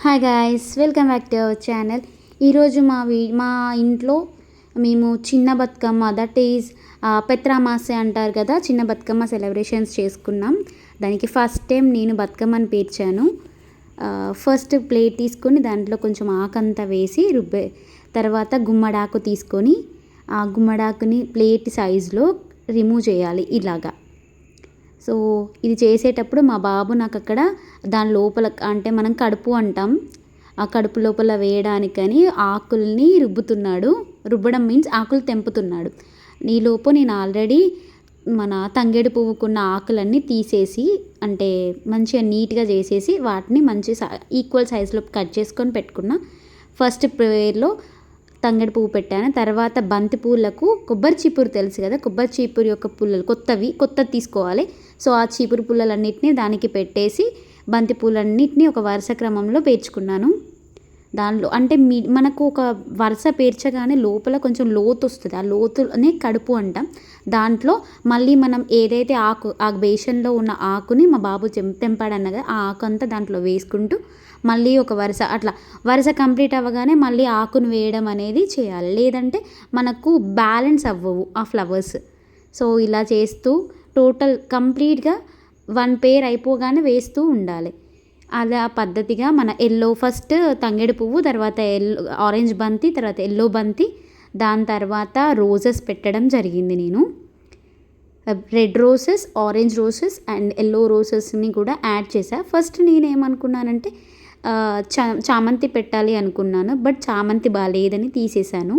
Hi guys, welcome back to our channel. ఈరోజు మా ఇంట్లో మేము చిన్న బతుకమ్మ, దట్ ఈజ్ పెత్రామాసె అంటారు కదా, చిన్న బతుకమ్మ సెలబ్రేషన్స్ చేసుకున్నాం. దానికి ఫస్ట్ టైం నేను బతుకమ్మని పేర్చాను. ఫస్ట్ ప్లేట్ తీసుకొని దాంట్లో కొంచెం ఆకంతా వేసి తర్వాత గుమ్మడాకు తీసుకొని ఆ గుమ్మడాకుని ప్లేట్ సైజులో రిమూవ్ చేయాలి ఇలాగా. సో ఇది చేసేటప్పుడు మా బాబు నాకు అక్కడ దాని లోపల, అంటే మనం కడుపు అంటాం, ఆ కడుపు లోపల వేయడానికని ఆకుల్ని రుబ్బడం మీన్స్ ఆకులు తెంపుతున్నాడు. ఈలోపు నేను ఆల్రెడీ మన తంగేడు పువ్వుకున్న ఆకులన్నీ తీసేసి, అంటే మంచిగా నీట్గా చేసేసి వాటిని మంచి ఈక్వల్ సైజులో కట్ చేసుకొని పెట్టుకున్నా. ఫస్ట్ ప్రేయర్లో తంగేడు పువ్వు పెట్టాను. తర్వాత బంతి పూలకు కొబ్బరి చీపురు తెలుసు కదా, కొబ్బరి చీపురు యొక్క పుల్లలు కొత్తది తీసుకోవాలి. సో ఆ చీపురు పుల్లలన్నిటిని దానికి పెట్టేసి బంతి పూలన్నిటిని ఒక వరుస క్రమంలో పేర్చుకున్నాను. దానిలో అంటే మనకు ఒక వరుస పేర్చగానే లోపల కొంచెం లోతు వస్తుంది, ఆ లోతునే కడుపు అంటాం. దాంట్లో మళ్ళీ మనం ఏదైతే ఆ బేషన్లో ఉన్న ఆకుని మా బాబు తెంపాడన్నగా ఆ ఆకు అంతా దాంట్లో వేసుకుంటూ మళ్ళీ ఒక వరుస కంప్లీట్ అవ్వగానే మళ్ళీ ఆకును వేయడం అనేది చేయాలి, లేదంటే మనకు బ్యాలెన్స్ అవ్వవు ఆ ఫ్లవర్స్. సో ఇలా చేస్తూ టోటల్ కంప్లీట్గా 1 పేర్ అయిపోగానే వేస్తూ ఉండాలి. అలా పద్ధతిగా మన ఫస్ట్ తంగేడు పువ్వు, తర్వాత ఆరెంజ్ బంతి, తర్వాత ఎల్లో బంతి, దాని తర్వాత రోజెస్ పెట్టడం జరిగింది. నేను red roses, orange roses and yellow రోసెస్ని కూడా యాడ్ చేశాను. ఫస్ట్ నేనేమనుకున్నానంటే చామంతి పెట్టాలి అనుకున్నాను, బట్ చామంతి బాగాలేదని తీసేశాను.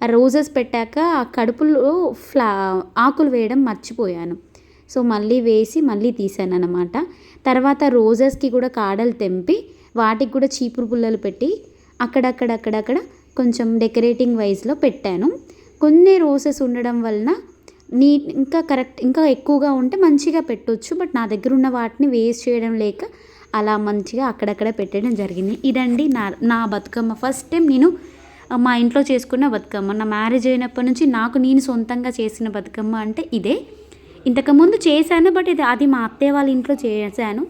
ఆ రోజెస్ పెట్టాక ఆ కడుపులో ఆకులు వేయడం మర్చిపోయాను. సో మళ్ళీ వేసి మళ్ళీ తీసాను అన్నమాట. తర్వాత రోజెస్కి కూడా కాడలు తెంపి వాటికి కూడా చీపురు పుల్లలు పెట్టి అక్కడక్కడ కొంచెం డెకరేటింగ్ వైజ్లో పెట్టాను. కొన్ని రోజెస్ ఉండడం వలన ఇంకా ఎక్కువగా ఉంటే మంచిగా పెట్టొచ్చు, బట్ నా దగ్గర ఉన్న వాటిని వేస్ట్ చేయడం లేక అలా మంచిగా అక్కడక్కడ పెట్టడం జరిగింది. ఇదండి నా బతుకమ్మ. ఫస్ట్ టైం నేను మా ఇంట్లో చేసుకున్న బతుకమ్మ. నా మ్యారేజ్ అయినప్పటి నుంచి నేను సొంతంగా చేసిన బతుకమ్మ అంటే ఇదే. ఇంతకుముందు చేశాను, బట్ అది మా అత్తయ్య వాళ్ళ ఇంట్లో చేశాను.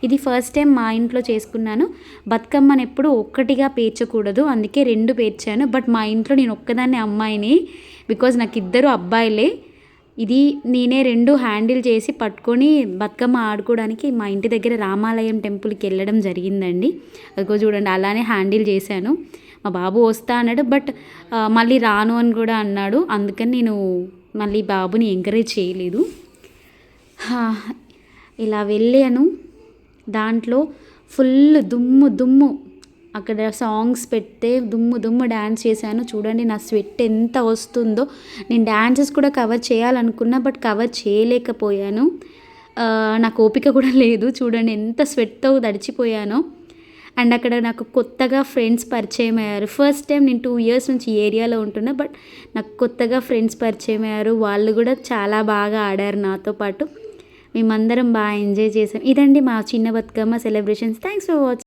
ఇది ఫస్ట్ టైం మా ఇంట్లో చేసుకున్నాను. బతుకమ్మని ఎప్పుడు ఒక్కటిగా పేర్చకూడదు, అందుకే 2 పేర్చాను. బట్ మా ఇంట్లో నేను ఒక్కదాన్నే అమ్మాయిని, బికాజ్ నాకు 2 అబ్బాయిలే. ఇది నేనే 2 హ్యాండిల్ చేసి పట్టుకొని బతుకమ్మ ఆడుకోవడానికి మా ఇంటి దగ్గర రామాలయం టెంపుల్కి వెళ్ళడం జరిగిందండి. అదిగో చూడండి, అలానే హ్యాండిల్ చేశాను. మా బాబు వస్తా అన్నాడు, బట్ మళ్ళీ రాను అని కూడా అన్నాడు. అందుకని నేను మళ్ళీ బాబుని ఎంకరేజ్ చేయలేదు. ఇలా వెళ్ళాను. దాంట్లో ఫుల్ దుమ్ము అక్కడ సాంగ్స్ పెడితే దుమ్ము డ్యాన్స్ చేశాను. చూడండి నా స్వెట్ ఎంత వస్తుందో. నేను డ్యాన్సెస్ కూడా కవర్ చేయాలనుకున్నా, బట్ కవర్ చేయలేకపోయాను. నాకు ఓపిక కూడా లేదు. చూడండి ఎంత స్వెట్తో తడిచిపోయానో. అండ్ అక్కడ నాకు కొత్తగా ఫ్రెండ్స్ పరిచయం అయ్యారు. ఫస్ట్ టైం నేను 2 ఇయర్స్ నుంచి ఈ ఏరియాలో ఉంటున్నా, బట్ నాకు కొత్తగా ఫ్రెండ్స్ పరిచయం అయ్యారు. వాళ్ళు కూడా చాలా బాగా ఆడారు నాతో పాటు. మేమందరం బాగా ఎంజాయ్ చేసాం. ఇదండి మా చిన్న Bathukamma celebrations. Thanks for watching.